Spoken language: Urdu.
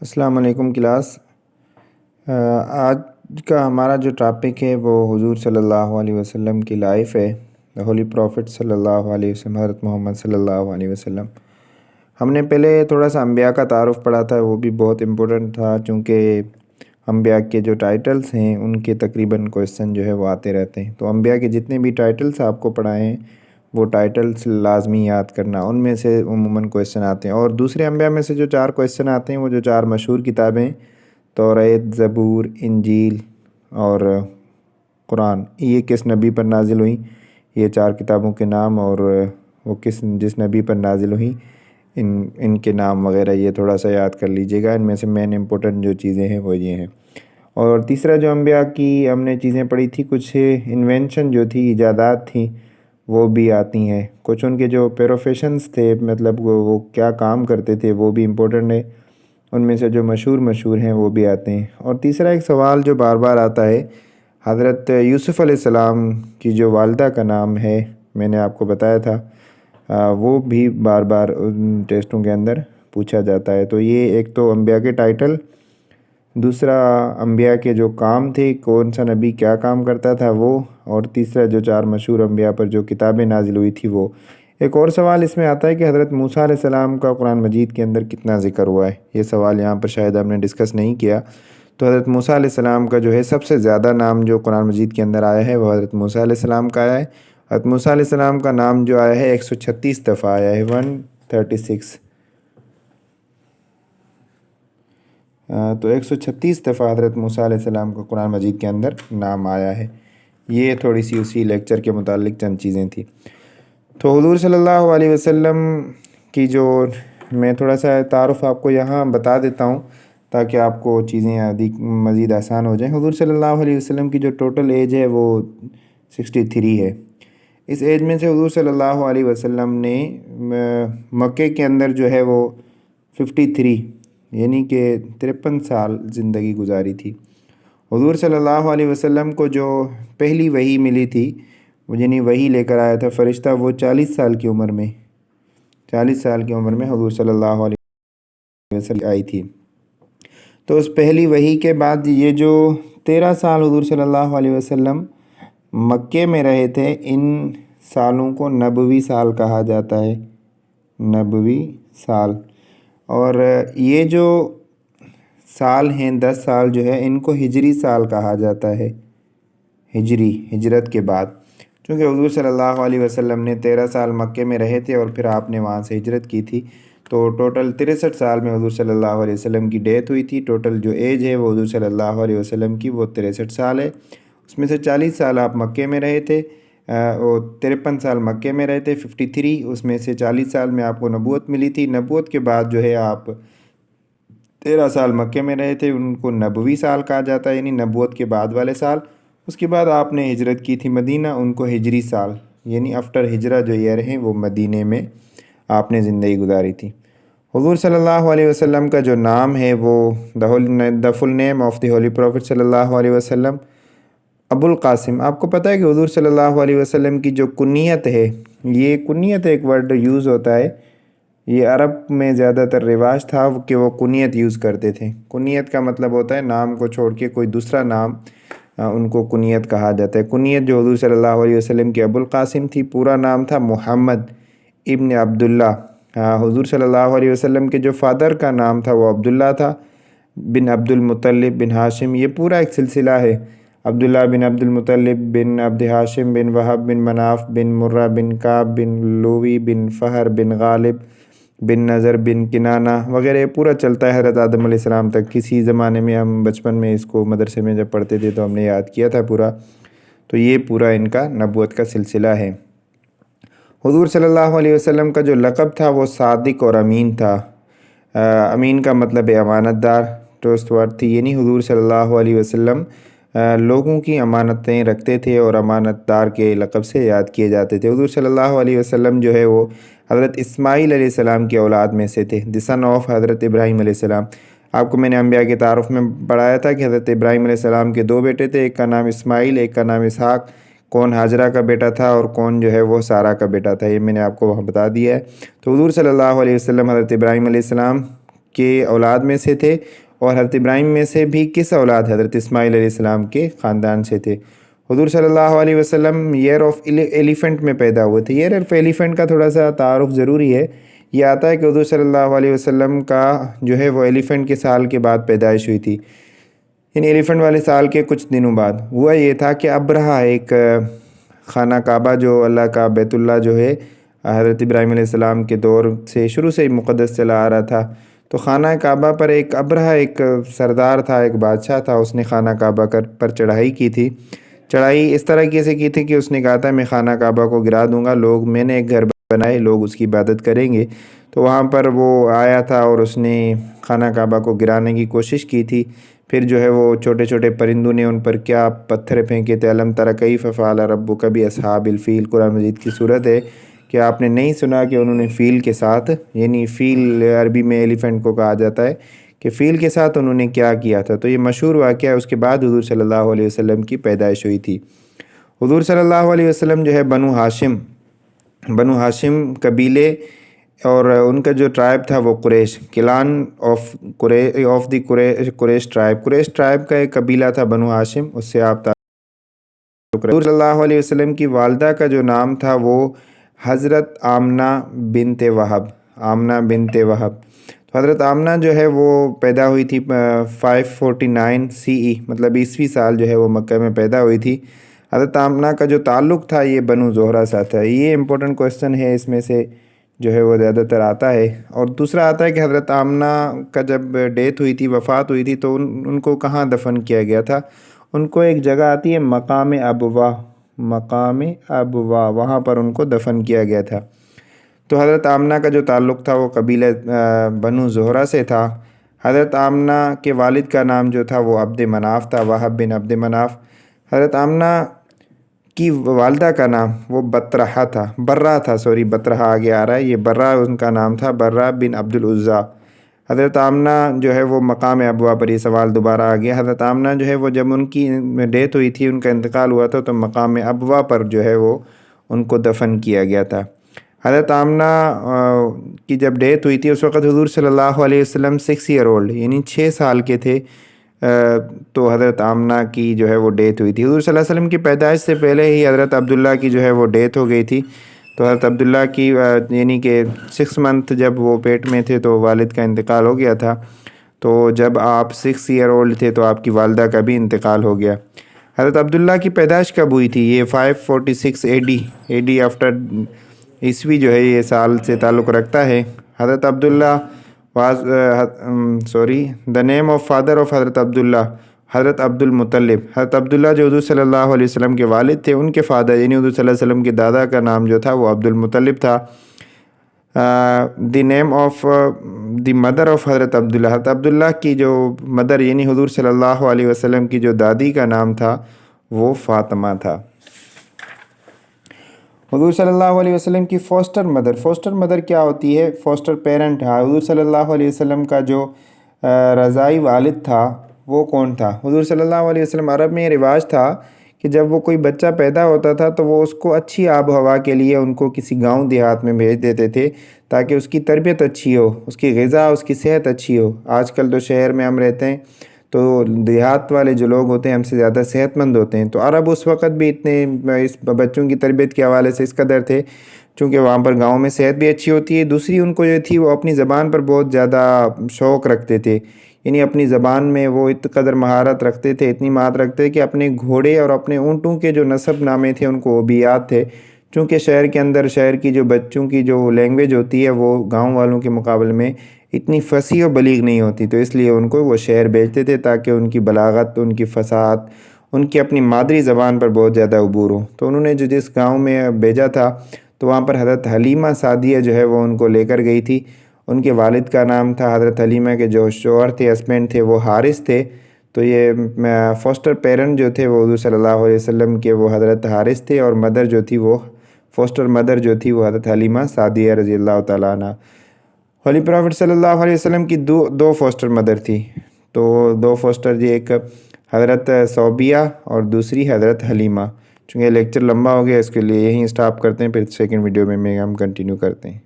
السلام علیکم کلاس۔ آج کا ہمارا جو ٹاپک ہے وہ حضور صلی اللہ علیہ وسلم کی لائف ہے، ہولی پروفٹ صلی اللہ علیہ وسلم، حضرت محمد صلی اللہ علیہ وسلم۔ ہم نے پہلے تھوڑا سا انبیاء کا تعارف پڑھا تھا، وہ بھی بہت امپورٹنٹ تھا چونکہ انبیاء کے جو ٹائٹلز ہیں ان کے تقریباً کویسچن جو ہے وہ آتے رہتے ہیں۔ تو انبیاء کے جتنے بھی ٹائٹلز آپ کو پڑھائے ہیں وہ ٹائٹلز لازمی یاد کرنا، ان میں سے عموماً کویسچن آتے ہیں۔ اور دوسرے انبیاء میں سے جو 4 کویسچن آتے ہیں وہ جو 4 مشہور کتابیں توریت، زبور، انجیل اور قرآن، یہ کس نبی پر نازل ہوئیں، یہ 4 کتابوں کے نام اور وہ جس نبی پر نازل ہوئیں ان کے نام وغیرہ یہ تھوڑا سا یاد کر لیجئے گا۔ ان میں سے مین امپورٹنٹ جو چیزیں ہیں وہ یہ ہیں۔ اور تیسرا جو انبیاء کی ہم نے چیزیں پڑھی تھی، کچھ انوینشن جو تھی، ایجادات تھیں وہ بھی آتی ہیں، کچھ ان کے جو پروفیشنز تھے، مطلب وہ کیا کام کرتے تھے وہ بھی امپورٹنٹ ہے، ان میں سے جو مشہور ہیں وہ بھی آتے ہیں۔ اور تیسرا ایک سوال جو بار بار آتا ہے، حضرت یوسف علیہ السلام کی جو والدہ کا نام ہے، میں نے آپ کو بتایا تھا وہ بھی بار بار ان ٹیسٹوں کے اندر پوچھا جاتا ہے۔ تو یہ ایک تو انبیاء کے ٹائٹل، دوسرا انبیاء کے جو کام تھے، کون سا نبی کیا کام کرتا تھا وہ، اور تیسرا جو 4 مشہور انبیاء پر جو کتابیں نازل ہوئی تھی وہ۔ ایک اور سوال اس میں آتا ہے کہ حضرت موسیٰ علیہ السلام کا قرآن مجید کے اندر کتنا ذکر ہوا ہے، یہ سوال یہاں پر شاید ہم نے ڈسکس نہیں کیا۔ تو حضرت موسیٰ علیہ السلام کا جو ہے سب سے زیادہ نام جو قرآن مجید کے اندر آیا ہے وہ حضرت موسیٰ علیہ السلام کا آیا ہے۔ حضرت موسیٰ علیہ السلام کا نام جو آیا ہے 136 دفعہ آیا ہے، 136۔ تو 136 دفعہ حضرت موسیٰ علیہ السلام کا قرآن مجید کے اندر نام آیا ہے۔ یہ تھوڑی سی اسی لیکچر کے متعلق چند چیزیں تھیں۔ تو حضور صلی اللہ علیہ وسلم کی جو میں تھوڑا سا تعارف آپ کو یہاں بتا دیتا ہوں تاکہ آپ کو چیزیں مزید آسان ہو جائیں۔ حضور صلی اللہ علیہ وسلم کی جو ٹوٹل ایج ہے وہ 63 ہے۔ اس ایج میں سے حضور صلی اللہ علیہ وسلم نے مکے کے اندر جو ہے وہ 53 یعنی کہ 53 سال زندگی گزاری تھی۔ حضور صلی اللہ علیہ وسلم کو جو پہلی وحی ملی تھی، وہ یعنی وحی لے کر آیا تھا فرشتہ، وہ 40 سال کی عمر میں، 40 سال کی عمر میں حضور صلی اللہ علیہ وسلم آئی تھی۔ تو اس پہلی وحی کے بعد یہ جو 13 سال حضور صلی اللہ علیہ وسلم مکے میں رہے تھے، ان سالوں کو نبوی سال کہا جاتا ہے، نبوی سال۔ اور یہ جو سال ہیں 10 سال جو ہے ان کو ہجری سال کہا جاتا ہے، ہجری، ہجرت کے بعد، چونکہ حضور صلی اللہ علیہ وسلم نے 13 سال مکے میں رہے تھے اور پھر آپ نے وہاں سے ہجرت کی تھی، تو ٹوٹل 63 سال میں حضور صلی اللہ علیہ وسلم کی ڈیتھ ہوئی تھی۔ ٹوٹل جو ایج ہے وہ حضور صلی اللہ علیہ وسلم کی وہ 63 سال ہے۔ اس میں سے 40 سال آپ مکے میں رہے تھے، اور 53 سال مکے میں رہے تھے، 53، اس میں سے 40 سال میں آپ کو نبوت ملی تھی۔ نبوت کے بعد جو ہے آپ 13 سال مکے میں رہے تھے، ان کو نبوی سال کہا جاتا ہے، یعنی نبوت کے بعد والے سال۔ اس کے بعد آپ نے ہجرت کی تھی مدینہ، ان کو ہجری سال، یعنی آفٹر ہجرہ جو ایئر ہیں وہ مدینے میں آپ نے زندگی گزاری تھی۔ حضور صلی اللہ علیہ وسلم کا جو نام ہے وہ the full name of the holy prophet صلی اللہ علیہ وسلم، ابو القاسم۔ آپ کو پتہ ہے کہ حضور صلی اللہ علیہ وسلم کی جو کنیت ہے، یہ کنیت ایک ورڈ یوز ہوتا ہے، یہ عرب میں زیادہ تر رواج تھا کہ وہ کنیت یوز کرتے تھے۔ کنیت کا مطلب ہوتا ہے نام کو چھوڑ کے کوئی دوسرا نام، ان کو کنیت کہا جاتا ہے۔ کنیت جو حضور صلی اللہ علیہ وسلم کی ابو القاسم تھی، پورا نام تھا محمد ابن عبداللہ۔ حضور صلی اللہ علیہ وسلم کے جو فادر کا نام تھا وہ عبداللہ تھا، بن عبد المطلب بن ہاشم۔ یہ پورا ایک سلسلہ ہے، عبداللہ بن عبد المطلب بن عبد ہاشم بن وہب بن مناف بن مرہ بن کعب بن لوی بن فہر بن غالب بن نظر بن کنانہ وغیرہ، پورا چلتا ہے حضرت آدم علیہ السلام تک۔ کسی زمانے میں ہم بچپن میں اس کو مدرسے میں جب پڑھتے تھے تو ہم نے یاد کیا تھا پورا، تو یہ پورا ان کا نبوت کا سلسلہ ہے۔ حضور صلی اللہ علیہ وسلم کا جو لقب تھا وہ صادق اور امین تھا۔ امین کا مطلب ہے امانت دار، ٹرسٹ ورتھی، یعنی حضور صلی اللہ علیہ وسلم لوگوں کی امانتیں رکھتے تھے اور امانت دار کے لقب سے یاد کیے جاتے تھے۔ حضور صلی اللہ علیہ وسلم جو ہے وہ حضرت اسماعیل علیہ السلام کی اولاد میں سے تھے، دی سن آف حضرت ابراہیم علیہ السلام۔ آپ کو میں نے انبیاء کے تعارف میں پڑھایا تھا کہ حضرت ابراہیم علیہ السلام کے 2 بیٹے تھے، ایک کا نام اسماعیل، ایک کا نام اسحاق۔ کون ہاجرہ کا بیٹا تھا اور کون جو ہے وہ سارہ کا بیٹا تھا، یہ میں نے آپ کو وہاں بتا دیا ہے۔ تو حضور صلی اللہ علیہ وسلم حضرت ابراہیم علیہ السلام کے اولاد میں سے تھے، اور حضرت ابراہیم میں سے بھی کس اولاد حضرت اسماعیل علیہ السلام کے خاندان سے تھے؟ حضور صلی اللہ علیہ وسلم ایئر آف ایلیفنٹ میں پیدا ہوئے تھے۔ ایئر آف ایلیفنٹ کا تھوڑا سا تعارف ضروری ہے۔ یہ آتا ہے کہ حضور صلی اللہ علیہ وسلم کا جو ہے وہ ایلیفنٹ کے سال کے بعد پیدائش ہوئی تھی، یعنی ایلیفنٹ والے سال کے کچھ دنوں بعد۔ ہوا یہ تھا کہ ابرہہ ایک خانہ کعبہ جو اللہ کا بیت اللہ جو ہے حضرت ابراہیم علیہ السلام کے دور سے شروع سے ہی مقدس چلا آ رہا تھا، تو خانہ کعبہ پر ایک ابرہہ ایک سردار تھا، ایک بادشاہ تھا، اس نے خانہ کعبہ پر چڑھائی کی تھی۔ چڑھائی اس طرح کی کی تھی کہ اس نے کہا تھا میں خانہ کعبہ کو گرا دوں گا، میں نے ایک گھر بنائے، لوگ اس کی عبادت کریں گے۔ تو وہاں پر وہ آیا تھا اور اس نے خانہ کعبہ کو گرانے کی کوشش کی تھی۔ پھر جو ہے وہ چھوٹے چھوٹے پرندوں نے ان پر کیا پتھر پھینکے تھے۔ الم تر کیف فعل ربک باصحاب الفیل، قرآن مجید کی صورت ہے کہ آپ نے نہیں سنا کہ انہوں نے فیل کے ساتھ، یعنی فیل عربی میں ایلیفنٹ کو کہا جاتا ہے، کہ فیل کے ساتھ انہوں نے کیا کیا تھا۔ تو یہ مشہور واقعہ ہے۔ اس کے بعد حضور صلی اللہ علیہ وسلم کی پیدائش ہوئی تھی۔ حضور صلی اللہ علیہ وسلم جو ہے بنو ہاشم قبیلے، اور ان کا جو ٹرائب تھا وہ قریش، کلان آف دی قریش ٹرائب کا ایک قبیلہ تھا بنو ہاشم، اس سے آپ حضور صلی اللہ علیہ وسلم کی والدہ کا جو نام تھا وہ حضرت آمنہ بنت وہب۔ تو حضرت آمنہ جو ہے وہ پیدا ہوئی تھی 549 CE، مطلب 20ویں سال جو ہے وہ مکہ میں پیدا ہوئی تھی۔ حضرت آمنہ کا جو تعلق تھا یہ بنو زہرہ سے تھا۔ یہ امپورٹنٹ کویسچن ہے، اس میں سے جو ہے وہ زیادہ تر آتا ہے۔ اور دوسرا آتا ہے کہ حضرت آمنہ کا جب ڈیتھ ہوئی تھی، وفات ہوئی تھی، تو ان کو کہاں دفن کیا گیا تھا؟ ان کو ایک جگہ آتی ہے مقام ابوا، وہاں پر ان کو دفن کیا گیا تھا۔ تو حضرت آمنہ کا جو تعلق تھا وہ قبیلہ بنو زہرہ سے تھا۔ حضرت آمنہ کے والد کا نام جو تھا وہ عبد مناف تھا، وہب بن عبد مناف۔ حضرت آمنہ کی والدہ کا نام وہ بطرہ آگے آ رہا ہے، یہ برہ ان کا نام تھا، برہ بن عبد العزیٰ۔ حضرت آمنہ جو ہے وہ مقام ابوا پر، یہ سوال دوبارہ آ گیا۔ حضرت آمنہ جو ہے وہ جب ان کی ڈیتھ ہوئی تھی، ان کا انتقال ہوا تھا، تو مقام ابوا پر جو ہے وہ ان کو دفن کیا گیا تھا۔ حضرت آمنہ کی جب ڈیتھ ہوئی تھی اس وقت حضور صلی اللہ علیہ وسلم 6 ایئر اولڈ، یعنی 6 سال کے تھے، تو حضرت آمنہ کی جو ہے وہ ڈیتھ ہوئی تھی۔ حضور صلی اللہ علیہ وسلم کی پیدائش سے پہلے ہی حضرت عبداللہ کی جو ہے وہ ڈیتھ ہو گئی تھی۔ تو حضرت عبداللہ کی یعنی کہ 6 منتھ جب وہ پیٹ میں تھے تو والد کا انتقال ہو گیا تھا۔ تو جب آپ 6 ایئر اولڈ تھے تو آپ کی والدہ کا بھی انتقال ہو گیا۔ حضرت عبداللہ کی پیدائش کب ہوئی تھی؟ یہ 546 AD آفٹر عیسوی جو ہے یہ سال سے تعلق رکھتا ہے۔ حضرت عبداللہ دا نیم آف فادر آف حضرت عبداللہ، حضرت عبد المطلب۔ حضرت عبداللہ جو حضور صلی اللہ علیہ وسلم کے والد تھے، ان کے فادر یعنی حضور صلی اللہ علیہ وسلم کے دادا کا نام جو تھا وہ عبد المطلب تھا۔ The name of the mother of حضرت عبداللہ، حضرت عبداللہ کی جو مدر یعنی حضور صلی اللہ علیہ وسلم کی جو دادی کا نام تھا وہ فاطمہ تھا۔ حضور صلی اللہ علیہ وسلم کی فوسٹر مدر کیا ہوتی ہے؟ Foster parent. حضور صلی اللہ علیہ وسلم کا جو رضائی والد تھا وہ کون تھا؟ حضور صلی اللہ علیہ وسلم، عرب میں یہ رواج تھا کہ جب وہ کوئی بچہ پیدا ہوتا تھا تو وہ اس کو اچھی آب و ہوا کے لیے ان کو کسی گاؤں دیہات میں بھیج دیتے تھے تاکہ اس کی تربیت اچھی ہو، اس کی غذا، اس کی صحت اچھی ہو۔ آج کل تو شہر میں ہم رہتے ہیں تو دیہات والے جو لوگ ہوتے ہیں ہم سے زیادہ صحت مند ہوتے ہیں۔ تو عرب اس وقت بھی اتنے اس بچوں کی تربیت کے حوالے سے اس قدر تھے چونکہ وہاں پر گاؤں میں صحت بھی اچھی ہوتی ہے۔ دوسری ان کو جو تھی وہ اپنی زبان پر بہت زیادہ شوق رکھتے تھے، یعنی اپنی زبان میں وہ اتنی قدر مہارت رکھتے تھے کہ اپنے گھوڑے اور اپنے اونٹوں کے جو نسب نامے تھے ان کو وہ بھی یاد تھے۔ چونکہ شہر کی جو بچوں کی جو لینگویج ہوتی ہے وہ گاؤں والوں کے مقابلے میں اتنی فصیح و بلیغ نہیں ہوتی، تو اس لیے ان کو وہ شہر بھیجتے تھے تاکہ ان کی بلاغت، ان کی فصاحت، ان کی اپنی مادری زبان پر بہت زیادہ عبور ہو۔ تو انہوں نے جس گاؤں میں بھیجا تھا تو وہاں پر حضرت حلیمہ سعدیہ جو ہے وہ ان کو لے کر گئی تھی۔ ان کے والد کا نام تھا، حضرت حلیمہ کے جو شوہر تھے، ہسبینڈ تھے، وہ حارث تھے۔ تو یہ فوسٹر پیرنٹ جو تھے وہ حضور صلی اللہ علیہ وسلم کے وہ حضرت حارث تھے، اور مدر جو تھی وہ فوسٹر مدر جو تھی وہ حضرت حلیمہ سعدیہ رضی اللہ تعالیٰ عنہ۔ ہولی پرافٹ صلی اللہ علیہ وسلم کی دو فوسٹر مدر تھی، تو 2 فوسٹر جی، ایک حضرت صوبیہ اور دوسری حضرت حلیمہ۔ چونکہ لیکچر لمبا ہو گیا اس کے لیے یہیں سٹاپ کرتے ہیں، پھر سیکنڈ ویڈیو میں ہم کنٹینیو کرتے ہیں۔